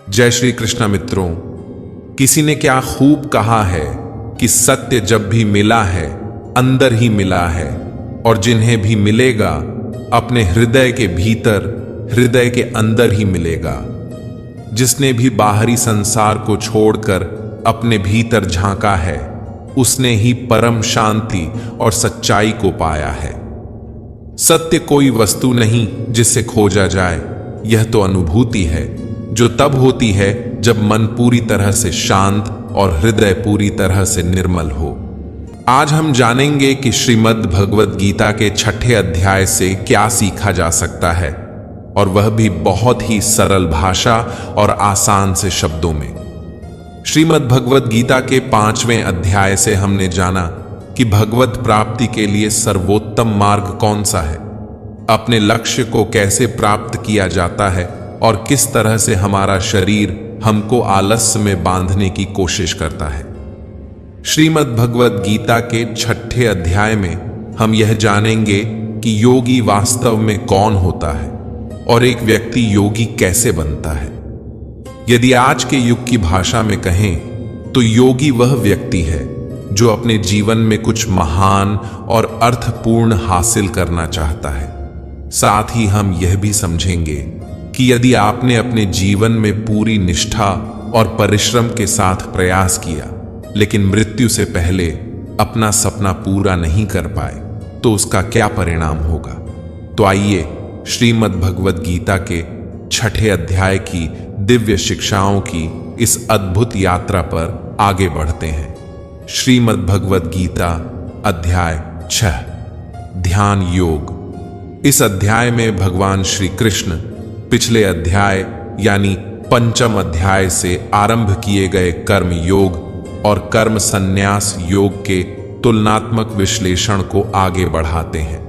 जय श्री कृष्ण मित्रों। किसी ने क्या खूब कहा है कि सत्य जब भी मिला है अंदर ही मिला है, और जिन्हें भी मिलेगा अपने हृदय के भीतर, हृदय के अंदर ही मिलेगा। जिसने भी बाहरी संसार को छोड़कर अपने भीतर झांका है, उसने ही परम शांति और सच्चाई को पाया है। सत्य कोई वस्तु नहीं जिससे खोजा जाए, यह तो अनुभूति है जो तब होती है जब मन पूरी तरह से शांत और हृदय पूरी तरह से निर्मल हो। आज हम जानेंगे कि श्रीमद् भगवद गीता के 6ठे अध्याय से क्या सीखा जा सकता है, और वह भी बहुत ही सरल भाषा और आसान से शब्दों में। श्रीमद् भगवद गीता के 5वें अध्याय से हमने जाना कि भगवत प्राप्ति के लिए सर्वोत्तम मार्ग कौन सा है, अपने लक्ष्य को कैसे प्राप्त किया जाता है, और किस तरह से हमारा शरीर हमको आलस्य में बांधने की कोशिश करता है। श्रीमद् भगवद गीता के 6ठे अध्याय में हम यह जानेंगे कि योगी वास्तव में कौन होता है और एक व्यक्ति योगी कैसे बनता है। यदि आज के युग की भाषा में कहें तो योगी वह व्यक्ति है जो अपने जीवन में कुछ महान और अर्थपूर्ण हासिल करना चाहता है। साथ ही हम यह भी समझेंगे कि यदि आपने अपने जीवन में पूरी निष्ठा और परिश्रम के साथ प्रयास किया, लेकिन मृत्यु से पहले अपना सपना पूरा नहीं कर पाए, तो उसका क्या परिणाम होगा। तो आइए श्रीमद् भगवद गीता के 6ठे अध्याय की दिव्य शिक्षाओं की इस अद्भुत यात्रा पर आगे बढ़ते हैं। श्रीमद् भगवद गीता अध्याय 6, ध्यान योग। इस अध्याय में भगवान श्री कृष्ण पिछले अध्याय यानी 5म अध्याय से आरंभ किए गए कर्म योग और कर्म संन्यास योग के तुलनात्मक विश्लेषण को आगे बढ़ाते हैं।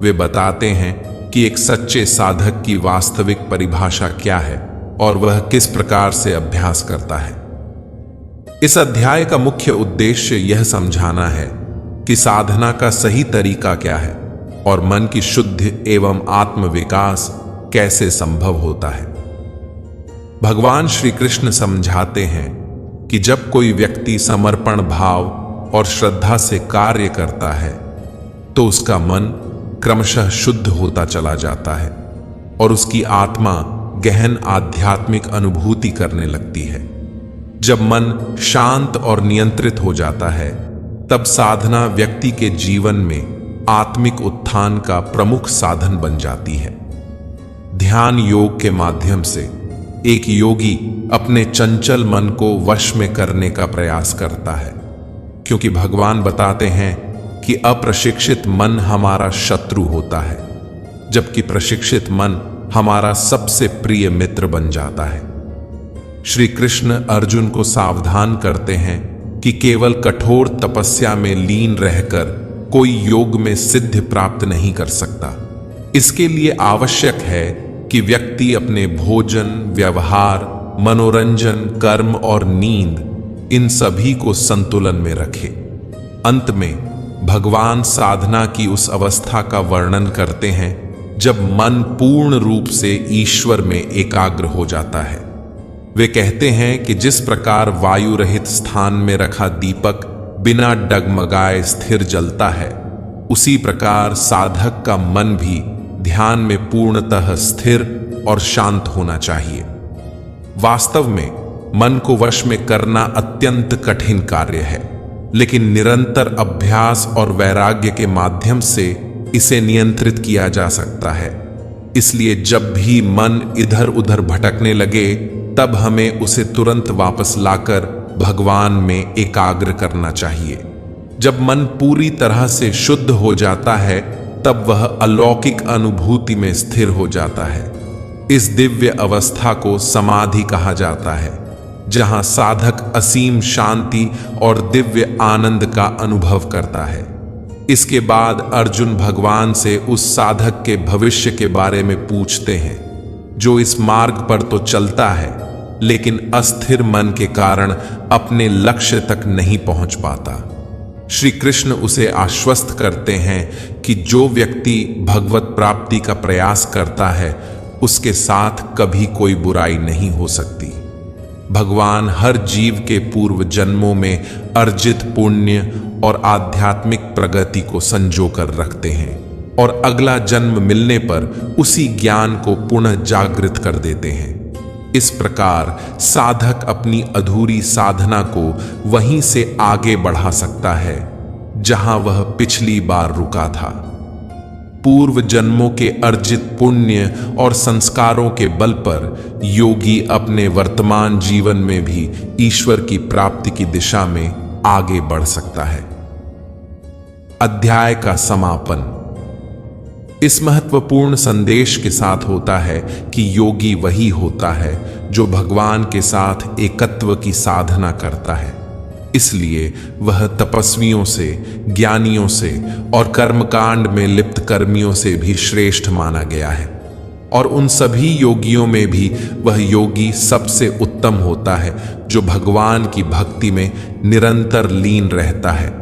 वे बताते हैं कि एक सच्चे साधक की वास्तविक परिभाषा क्या है और वह किस प्रकार से अभ्यास करता है। इस अध्याय का मुख्य उद्देश्य यह समझाना है कि साधना का सही तरीका क्या है और मन की शुद्धि एवं आत्म विकास कैसे संभव होता है। भगवान श्री कृष्ण समझाते हैं कि जब कोई व्यक्ति समर्पण भाव और श्रद्धा से कार्य करता है तो उसका मन क्रमशः शुद्ध होता चला जाता है और उसकी आत्मा गहन आध्यात्मिक अनुभूति करने लगती है। जब मन शांत और नियंत्रित हो जाता है, तब साधना व्यक्ति के जीवन में आत्मिक उत्थान का प्रमुख साधन बन जाती है। ध्यान योग के माध्यम से एक योगी अपने चंचल मन को वश में करने का प्रयास करता है, क्योंकि भगवान बताते हैं कि अप्रशिक्षित मन हमारा शत्रु होता है, जबकि प्रशिक्षित मन हमारा सबसे प्रिय मित्र बन जाता है। श्री कृष्ण अर्जुन को सावधान करते हैं कि केवल कठोर तपस्या में लीन रहकर कोई योग में सिद्धि प्राप्त नहीं कर सकता। इसके लिए आवश्यक है कि व्यक्ति अपने भोजन, व्यवहार, मनोरंजन, कर्म और नींद, इन सभी को संतुलन में रखे। अंत में भगवान साधना की उस अवस्था का वर्णन करते हैं जब मन पूर्ण रूप से ईश्वर में एकाग्र हो जाता है। वे कहते हैं कि जिस प्रकार वायु रहित स्थान में रखा दीपक बिना डगमगाए स्थिर जलता है, उसी प्रकार साधक का मन भी ध्यान में पूर्णतः स्थिर और शांत होना चाहिए। वास्तव में मन को वश में करना अत्यंत कठिन कार्य है, लेकिन निरंतर अभ्यास और वैराग्य के माध्यम से इसे नियंत्रित किया जा सकता है। इसलिए जब भी मन इधर उधर भटकने लगे, तब हमें उसे तुरंत वापस लाकर भगवान में एकाग्र करना चाहिए। जब मन पूरी तरह से शुद्ध हो जाता है, तब वह अलौकिक अनुभूति में स्थिर हो जाता है। इस दिव्य अवस्था को समाधि कहा जाता है, जहां साधक असीम शांति और दिव्य आनंद का अनुभव करता है। इसके बाद अर्जुन भगवान से उस साधक के भविष्य के बारे में पूछते हैं जो इस मार्ग पर तो चलता है, लेकिन अस्थिर मन के कारण अपने लक्ष्य तक नहीं पहुंच पाता। श्री कृष्ण उसे आश्वस्त करते हैं कि जो व्यक्ति भगवत प्राप्ति का प्रयास करता है, उसके साथ कभी कोई बुराई नहीं हो सकती। भगवान हर जीव के पूर्व जन्मों में अर्जित पुण्य और आध्यात्मिक प्रगति को संजो कर रखते हैं और अगला जन्म मिलने पर उसी ज्ञान को पुनः जागृत कर देते हैं। इस प्रकार साधक अपनी अधूरी साधना को वहीं से आगे बढ़ा सकता है जहां वह पिछली बार रुका था। पूर्व जन्मों के अर्जित पुण्य और संस्कारों के बल पर योगी अपने वर्तमान जीवन में भी ईश्वर की प्राप्ति की दिशा में आगे बढ़ सकता है। अध्याय का समापन इस महत्वपूर्ण संदेश के साथ होता है कि योगी वही होता है जो भगवान के साथ एकत्व की साधना करता है। इसलिए वह तपस्वियों से, ज्ञानियों से और कर्मकांड में लिप्त कर्मियों से भी श्रेष्ठ माना गया है और उन सभी योगियों में भी वह योगी सबसे उत्तम होता है जो भगवान की भक्ति में निरंतर लीन रहता है।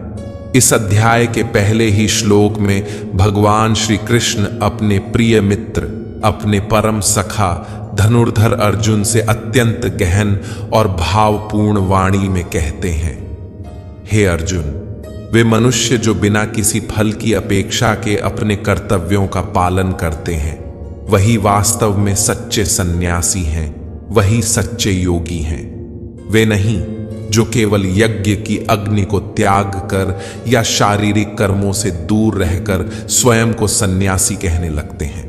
इस अध्याय के पहले ही श्लोक में भगवान श्री कृष्ण अपने प्रिय मित्र, अपने परम सखा धनुर्धर अर्जुन से अत्यंत गहन और भावपूर्ण वाणी में कहते हैं, हे अर्जुन, वे मनुष्य जो बिना किसी फल की अपेक्षा के अपने कर्तव्यों का पालन करते हैं, वही वास्तव में सच्चे सन्यासी हैं, वही सच्चे योगी हैं। वे नहीं जो केवल यज्ञ की अग्नि को त्याग कर या शारीरिक कर्मों से दूर रहकर स्वयं को सन्यासी कहने लगते हैं।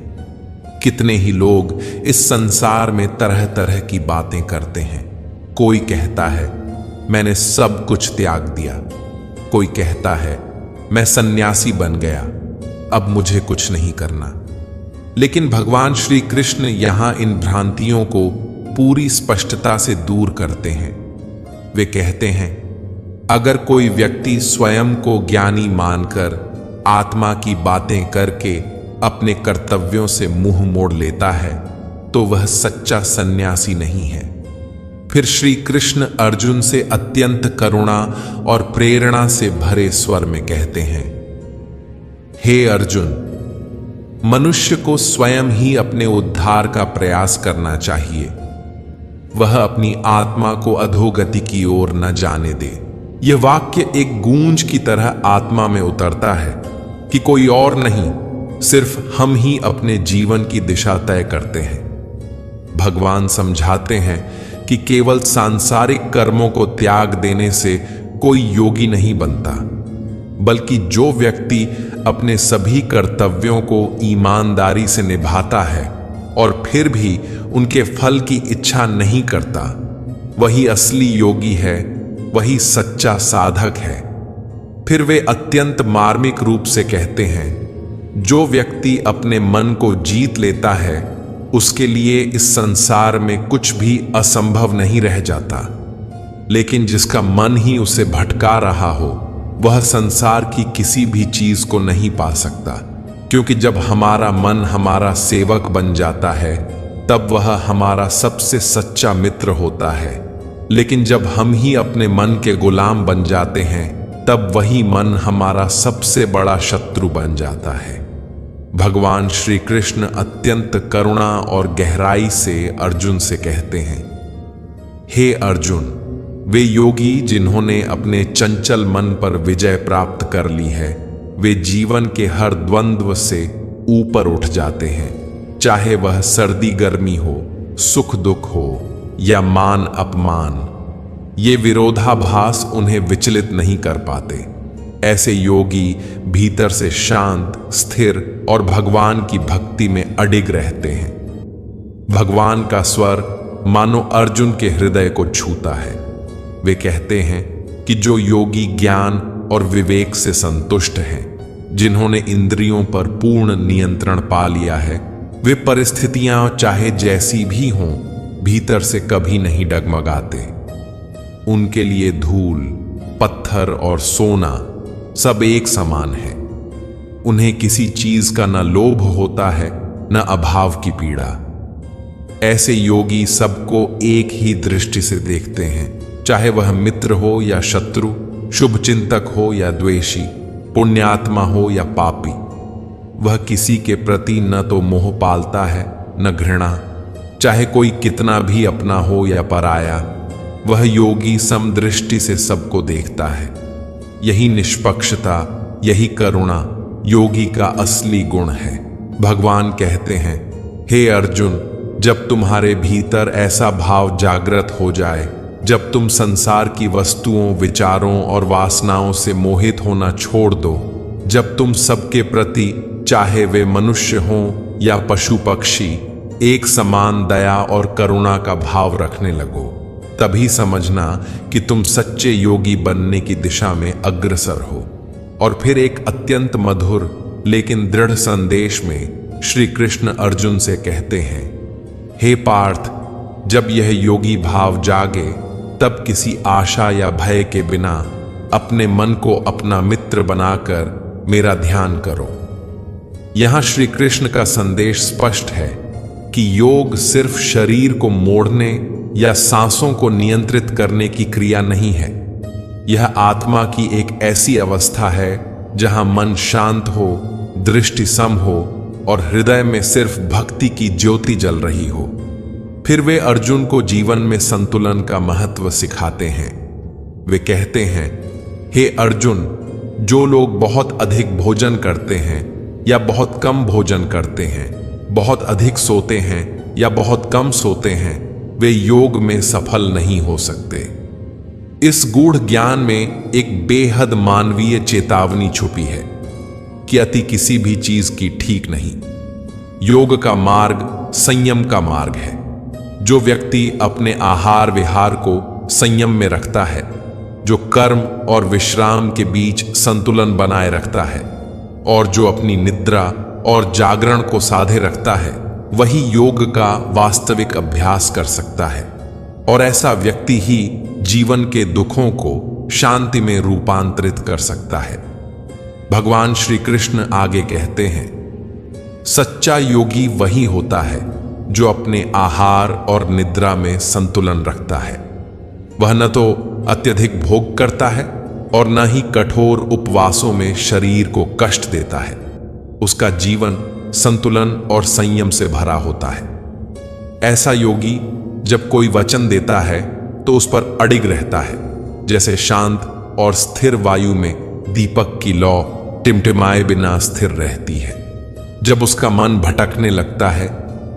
कितने ही लोग इस संसार में तरह तरह की बातें करते हैं। कोई कहता है मैंने सब कुछ त्याग दिया, कोई कहता है मैं सन्यासी बन गया, अब मुझे कुछ नहीं करना। लेकिन भगवान श्री कृष्ण यहां इन भ्रांतियों को पूरी स्पष्टता से दूर करते हैं। वे कहते हैं, अगर कोई व्यक्ति स्वयं को ज्ञानी मानकर आत्मा की बातें करके अपने कर्तव्यों से मुंह मोड़ लेता है तो वह सच्चा सन्यासी नहीं है। फिर श्री कृष्ण अर्जुन से अत्यंत करुणा और प्रेरणा से भरे स्वर में कहते हैं, हे अर्जुन, मनुष्य को स्वयं ही अपने उद्धार का प्रयास करना चाहिए। वह अपनी आत्मा को अधोगति की ओर न जाने दे। यह वाक्य एक गूंज की तरह आत्मा में उतरता है कि कोई और नहीं, सिर्फ हम ही अपने जीवन की दिशा तय करते हैं। भगवान समझाते हैं कि केवल सांसारिक कर्मों को त्याग देने से कोई योगी नहीं बनता, बल्कि जो व्यक्ति अपने सभी कर्तव्यों को ईमानदारी से निभाता है और फिर भी उनके फल की इच्छा नहीं करता, वही असली योगी है, वही सच्चा साधक है। फिर वे अत्यंत मार्मिक रूप से कहते हैं, जो व्यक्ति अपने मन को जीत लेता है उसके लिए इस संसार में कुछ भी असंभव नहीं रह जाता, लेकिन जिसका मन ही उसे भटका रहा हो वह संसार की किसी भी चीज को नहीं पा सकता, क्योंकि जब हमारा मन हमारा सेवक बन जाता है तब वह हमारा सबसे सच्चा मित्र होता है। लेकिन जब हम ही अपने मन के गुलाम बन जाते हैं तब वही मन हमारा सबसे बड़ा शत्रु बन जाता है। भगवान श्री कृष्ण अत्यंत करुणा और गहराई से अर्जुन से कहते हैं, हे अर्जुन, वे योगी जिन्होंने अपने चंचल मन पर विजय प्राप्त कर ली है, वे जीवन के हर द्वंद्व से ऊपर उठ जाते हैं, चाहे वह सर्दी गर्मी हो, सुख दुख हो या मान अपमान। ये विरोधाभास उन्हें विचलित नहीं कर पाते। ऐसे योगी भीतर से शांत, स्थिर और भगवान की भक्ति में अडिग रहते हैं। भगवान का स्वर मानो अर्जुन के हृदय को छूता है। वे कहते हैं कि जो योगी ज्ञान और विवेक से संतुष्ट हैं, जिन्होंने इंद्रियों पर पूर्ण नियंत्रण पा लिया है, वे परिस्थितियां चाहे जैसी भी हों भीतर से कभी नहीं डगमगाते। उनके लिए धूल, पत्थर और सोना सब एक समान है। उन्हें किसी चीज का न लोभ होता है न अभाव की पीड़ा। ऐसे योगी सबको एक ही दृष्टि से देखते हैं, चाहे वह मित्र हो या शत्रु, शुभचिंतक हो या द्वेषी, पुण्यात्मा हो या पापी। वह किसी के प्रति न तो मोह पालता है न घृणा, चाहे कोई कितना भी अपना हो या पराया। वह योगी समदृष्टि से सबको देखता है। यही निष्पक्षता, यही करुणा योगी का असली गुण है। भगवान कहते हैं, हे अर्जुन, जब तुम्हारे भीतर ऐसा भाव जागृत हो जाए, जब तुम संसार की वस्तुओं, विचारों और वासनाओं से मोहित होना छोड़ दो, जब तुम सबके प्रति, चाहे वे मनुष्य हों या पशु पक्षी, एक समान दया और करुणा का भाव रखने लगो, तभी समझना कि तुम सच्चे योगी बनने की दिशा में अग्रसर हो। और फिर एक अत्यंत मधुर लेकिन दृढ़ संदेश में श्री कृष्ण अर्जुन से कहते हैं, हे पार्थ, जब यह योगी भाव जागे, तब किसी आशा या भय के बिना अपने मन को अपना मित्र बनाकर मेरा ध्यान करो। यहां श्री कृष्ण का संदेश स्पष्ट है कि योग सिर्फ शरीर को मोड़ने या सांसों को नियंत्रित करने की क्रिया नहीं है। यह आत्मा की एक ऐसी अवस्था है जहां मन शांत हो, दृष्टि सम हो और हृदय में सिर्फ भक्ति की ज्योति जल रही हो। फिर वे अर्जुन को जीवन में संतुलन का महत्व सिखाते हैं। वे कहते हैं, हे अर्जुन, जो लोग बहुत अधिक भोजन करते हैं या बहुत कम भोजन करते हैं, बहुत अधिक सोते हैं या बहुत कम सोते हैं, वे योग में सफल नहीं हो सकते। इस गूढ़ ज्ञान में एक बेहद मानवीय चेतावनी छुपी है कि अति किसी भी चीज की ठीक नहीं। योग का मार्ग संयम का मार्ग है। जो व्यक्ति अपने आहार विहार को संयम में रखता है, जो कर्म और विश्राम के बीच संतुलन बनाए रखता है और जो अपनी निद्रा और जागरण को साधे रखता है, वही योग का वास्तविक अभ्यास कर सकता है। और ऐसा व्यक्ति ही जीवन के दुखों को शांति में रूपांतरित कर सकता है। भगवान श्री कृष्ण आगे कहते हैं, सच्चा योगी वही होता है जो अपने आहार और निद्रा में संतुलन रखता है। वह न तो अत्यधिक भोग करता है और न ही कठोर उपवासों में शरीर को कष्ट देता है। उसका जीवन संतुलन और संयम से भरा होता है। ऐसा योगी जब कोई वचन देता है तो उस पर अडिग रहता है, जैसे शांत और स्थिर वायु में दीपक की लौ टिमटिमाए बिना स्थिर रहती है। जब उसका मन भटकने लगता है,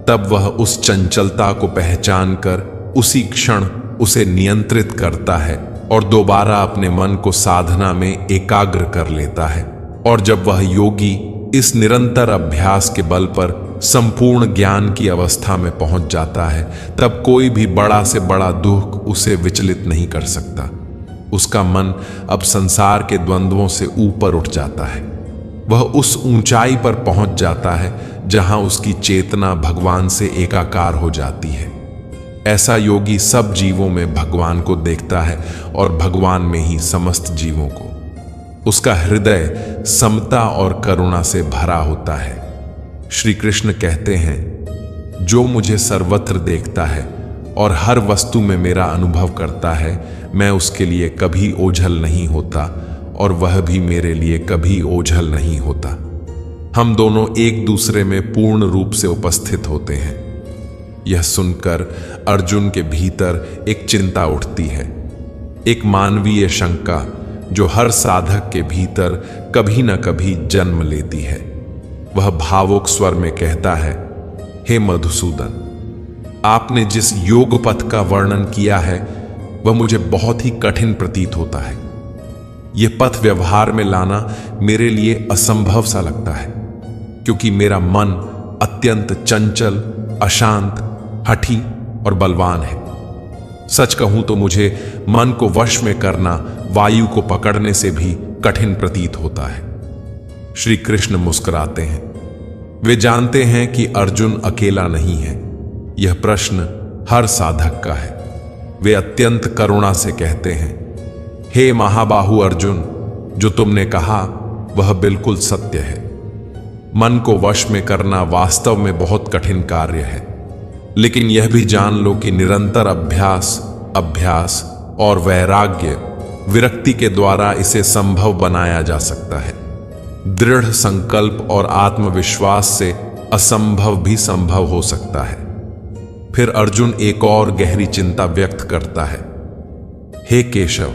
तब वह उस चंचलता को पहचान कर उसी क्षण उसे नियंत्रित करता है और दोबारा अपने मन को साधना में एकाग्र कर लेता है। और जब वह योगी इस निरंतर अभ्यास के बल पर संपूर्ण ज्ञान की अवस्था में पहुंच जाता है, तब कोई भी बड़ा से बड़ा दुख उसे विचलित नहीं कर सकता। उसका मन अब संसार के द्वंद्वों से ऊपर उठ जाता है। वह उस ऊंचाई पर पहुंच जाता है जहां उसकी चेतना भगवान से एकाकार हो जाती है। ऐसा योगी सब जीवों में भगवान को देखता है और भगवान में ही समस्त जीवों को। उसका हृदय समता और करुणा से भरा होता है। श्री कृष्ण कहते हैं, जो मुझे सर्वत्र देखता है और हर वस्तु में मेरा अनुभव करता है, मैं उसके लिए कभी ओझल नहीं होता और वह भी मेरे लिए कभी ओझल नहीं होता। हम दोनों एक दूसरे में पूर्ण रूप से उपस्थित होते हैं। यह सुनकर अर्जुन के भीतर एक चिंता उठती है, एक मानवीय शंका जो हर साधक के भीतर कभी न कभी जन्म लेती है। वह भावुक स्वर में कहता है, हे मधुसूदन, आपने जिस योग पथ का वर्णन किया है वह मुझे बहुत ही कठिन प्रतीत होता है। यह पथ व्यवहार में लाना मेरे लिए असंभव सा लगता है, क्योंकि मेरा मन अत्यंत चंचल, अशांत, हठी और बलवान है। सच कहूं तो मुझे मन को वश में करना वायु को पकड़ने से भी कठिन प्रतीत होता है। श्री कृष्ण मुस्कुराते हैं। वे जानते हैं कि अर्जुन अकेला नहीं है। यह प्रश्न हर साधक का है। वे अत्यंत करुणा से कहते हैं, हे महाबाहु अर्जुन, जो तुमने कहा वह बिल्कुल सत्य है। मन को वश में करना वास्तव में बहुत कठिन कार्य है, लेकिन यह भी जान लो कि निरंतर अभ्यास और वैराग्य, विरक्ति के द्वारा इसे संभव बनाया जा सकता है। दृढ़ संकल्प और आत्मविश्वास से असंभव भी संभव हो सकता है। फिर अर्जुन एक और गहरी चिंता व्यक्त करता है, हे केशव,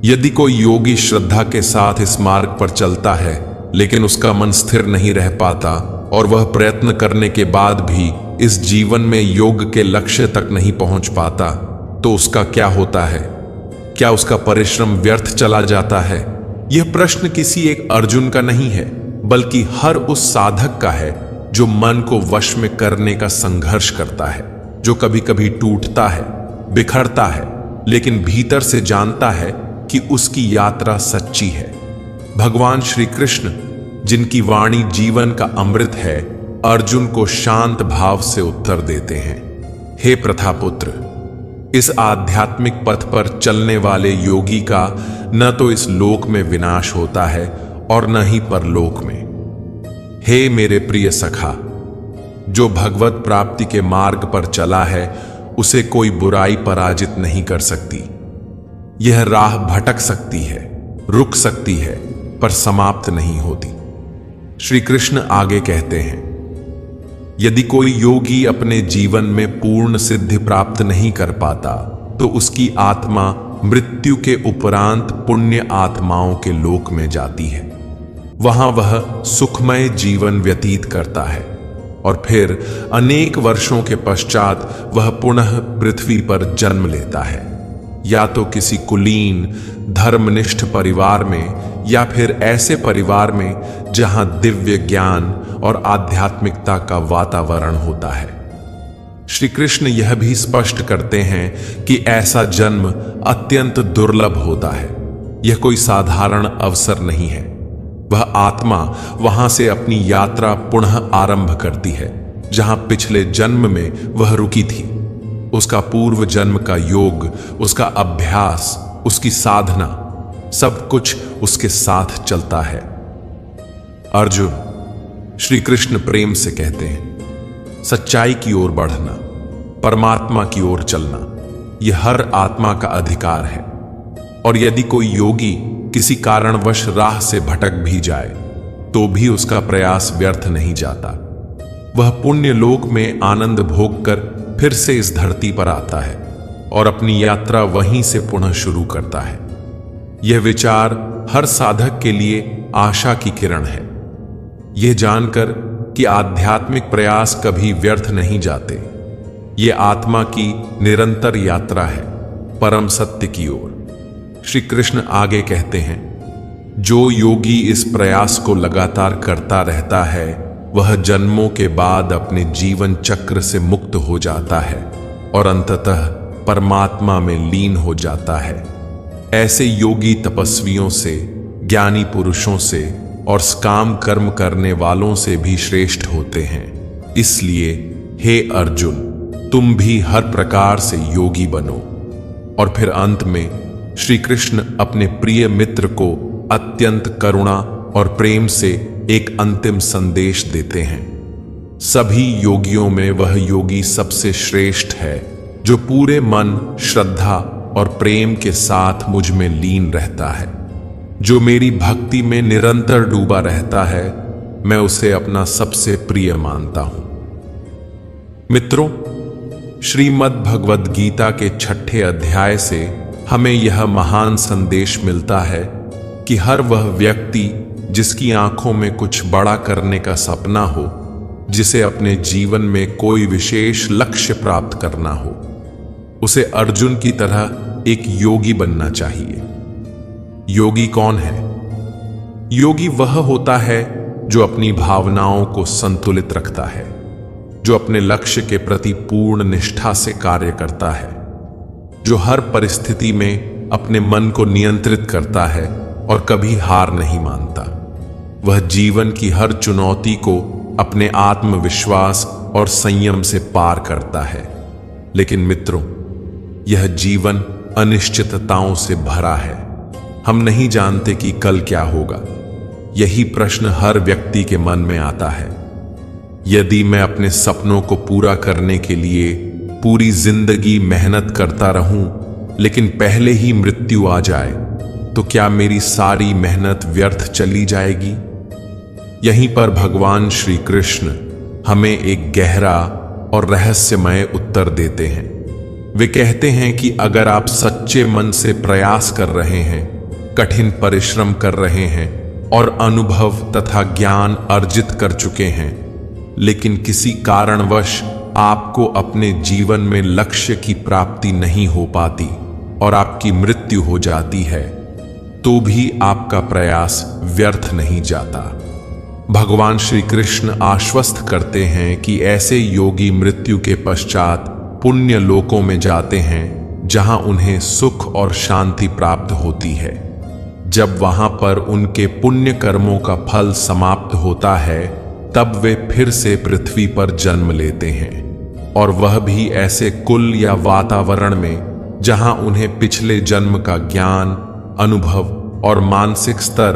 यदि कोई योगी श्रद्धा के साथ इस मार्ग पर चलता है लेकिन उसका मन स्थिर नहीं रह पाता और वह प्रयत्न करने के बाद भी इस जीवन में योग के लक्ष्य तक नहीं पहुंच पाता, तो उसका क्या होता है? क्या उसका परिश्रम व्यर्थ चला जाता है? यह प्रश्न किसी एक अर्जुन का नहीं है, बल्कि हर उस साधक का है जो मन को वश में करने का संघर्ष करता है, जो कभी कभी टूटता है, बिखरता है, लेकिन भीतर से जानता है कि उसकी यात्रा सच्ची है। भगवान श्री कृष्ण, जिनकी वाणी जीवन का अमृत है, अर्जुन को शांत भाव से उत्तर देते हैं, हे प्रथापुत्र, इस आध्यात्मिक पथ पर चलने वाले योगी का न तो इस लोक में विनाश होता है और न ही परलोक में। हे मेरे प्रिय सखा, जो भगवत प्राप्ति के मार्ग पर चला है उसे कोई बुराई पराजित नहीं कर सकती। यह राह भटक सकती है, रुक सकती है, पर समाप्त नहीं होती। श्री कृष्ण आगे कहते हैं, यदि कोई योगी अपने जीवन में पूर्ण सिद्धि प्राप्त नहीं कर पाता तो उसकी आत्मा मृत्यु के उपरांत पुण्य आत्माओं के लोक में जाती है। वहां वह सुखमय जीवन व्यतीत करता है और फिर अनेक वर्षों के पश्चात वह पुनः पृथ्वी पर जन्म लेता है, या तो किसी कुलीन धर्मनिष्ठ परिवार में या फिर ऐसे परिवार में जहां दिव्य ज्ञान और आध्यात्मिकता का वातावरण होता है। श्री कृष्ण यह भी स्पष्ट करते हैं कि ऐसा जन्म अत्यंत दुर्लभ होता है। यह कोई साधारण अवसर नहीं है। वह आत्मा वहां से अपनी यात्रा पुनः आरंभ करती है जहां पिछले जन्म में वह रुकी थी। उसका पूर्व जन्म का योग, उसका अभ्यास, उसकी साधना, सब कुछ उसके साथ चलता है। अर्जुन, श्री कृष्ण प्रेम से कहते हैं, सच्चाई की ओर बढ़ना, परमात्मा की ओर चलना, यह हर आत्मा का अधिकार है। और यदि कोई योगी किसी कारणवश राह से भटक भी जाए तो भी उसका प्रयास व्यर्थ नहीं जाता। वह पुण्य लोक में आनंद भोग कर फिर से इस धरती पर आता है और अपनी यात्रा वहीं से पुनः शुरू करता है। यह विचार हर साधक के लिए आशा की किरण है। यह जानकर कि आध्यात्मिक प्रयास कभी व्यर्थ नहीं जाते। यह आत्मा की निरंतर यात्रा है परम सत्य की ओर। श्री कृष्ण आगे कहते हैं, जो योगी इस प्रयास को लगातार करता रहता है वह जन्मों के बाद अपने जीवन चक्र से मुक्त हो जाता है और अंततः परमात्मा में लीन हो जाता है। ऐसे योगी तपस्वियों से, ज्ञानी पुरुषों से और सकाम कर्म करने वालों से भी श्रेष्ठ होते हैं। इसलिए हे अर्जुन, तुम भी हर प्रकार से योगी बनो। और फिर अंत में श्री कृष्ण अपने प्रिय मित्र को अत्यंत करुणा और प्रेम से एक अंतिम संदेश देते हैं। सभी योगियों में वह योगी सबसे श्रेष्ठ है जो पूरे मन, श्रद्धा और प्रेम के साथ मुझ में लीन रहता है। जो मेरी भक्ति में निरंतर डूबा रहता है, मैं उसे अपना सबसे प्रिय मानता हूं। मित्रों, श्रीमद् भगवद गीता के 6ठे अध्याय से हमें यह महान संदेश मिलता है कि हर वह व्यक्ति जिसकी आंखों में कुछ बड़ा करने का सपना हो, जिसे अपने जीवन में कोई विशेष लक्ष्य प्राप्त करना हो, उसे अर्जुन की तरह एक योगी बनना चाहिए। योगी कौन है? योगी वह होता है जो अपनी भावनाओं को संतुलित रखता है, जो अपने लक्ष्य के प्रति पूर्ण निष्ठा से कार्य करता है, जो हर परिस्थिति में अपने मन को नियंत्रित करता है और कभी हार नहीं मानता। वह जीवन की हर चुनौती को अपने आत्मविश्वास और संयम से पार करता है। लेकिन मित्रों, यह जीवन अनिश्चितताओं से भरा है। हम नहीं जानते कि कल क्या होगा। यही प्रश्न हर व्यक्ति के मन में आता है। यदि मैं अपने सपनों को पूरा करने के लिए पूरी जिंदगी मेहनत करता रहूं, लेकिन पहले ही मृत्यु आ जाए, तो क्या मेरी सारी मेहनत व्यर्थ चली जाएगी? यहीं पर भगवान श्री कृष्ण हमें एक गहरा और रहस्यमय उत्तर देते हैं। वे कहते हैं कि अगर आप सच्चे मन से प्रयास कर रहे हैं, कठिन परिश्रम कर रहे हैं और अनुभव तथा ज्ञान अर्जित कर चुके हैं, लेकिन किसी कारणवश आपको अपने जीवन में लक्ष्य की प्राप्ति नहीं हो पाती और आपकी मृत्यु हो जाती है, तो भी आपका प्रयास व्यर्थ नहीं जाता। भगवान श्री कृष्ण आश्वस्त करते हैं कि ऐसे योगी मृत्यु के पश्चात पुण्य लोकों में जाते हैं, जहां उन्हें सुख और शांति प्राप्त होती है। जब वहां पर उनके पुण्य कर्मों का फल समाप्त होता है, तब वे फिर से पृथ्वी पर जन्म लेते हैं, और वह भी ऐसे कुल या वातावरण में जहां उन्हें पिछले जन्म का ज्ञान, अनुभव और मानसिक स्तर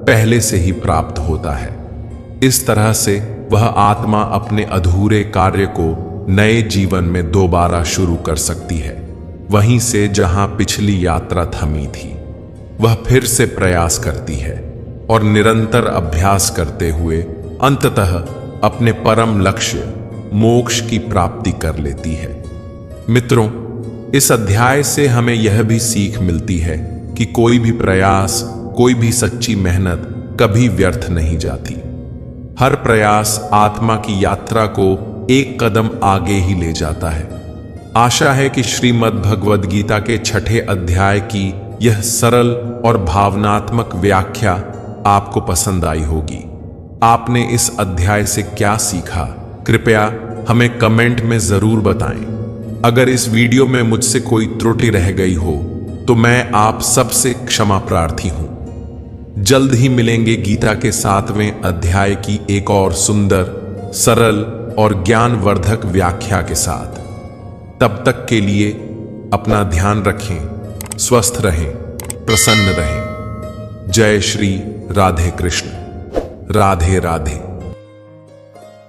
पहले से ही प्राप्त होता है। इस तरह से वह आत्मा अपने अधूरे कार्य को नए जीवन में दोबारा शुरू कर सकती है, वहीं से जहां पिछली यात्रा थमी थी। वह फिर से प्रयास करती है और निरंतर अभ्यास करते हुए अंततः अपने परम लक्ष्य मोक्ष की प्राप्ति कर लेती है। मित्रों, इस अध्याय से हमें यह भी सीख मिलती है कि कोई भी प्रयास, कोई भी सच्ची मेहनत कभी व्यर्थ नहीं जाती। हर प्रयास आत्मा की यात्रा को एक कदम आगे ही ले जाता है। आशा है कि श्रीमद् भगवद गीता के 6ठे अध्याय की यह सरल और भावनात्मक व्याख्या आपको पसंद आई होगी। आपने इस अध्याय से क्या सीखा, कृपया हमें कमेंट में जरूर बताएं। अगर इस वीडियो में मुझसे कोई त्रुटि रह गई हो तो मैं आप सबसे क्षमा प्रार्थी हूं। जल्द ही मिलेंगे गीता के 7वें अध्याय की एक और सुंदर, सरल और ज्ञानवर्धक व्याख्या के साथ। तब तक के लिए अपना ध्यान रखें, स्वस्थ रहें, प्रसन्न रहें। जय श्री राधे कृष्ण। राधे राधे।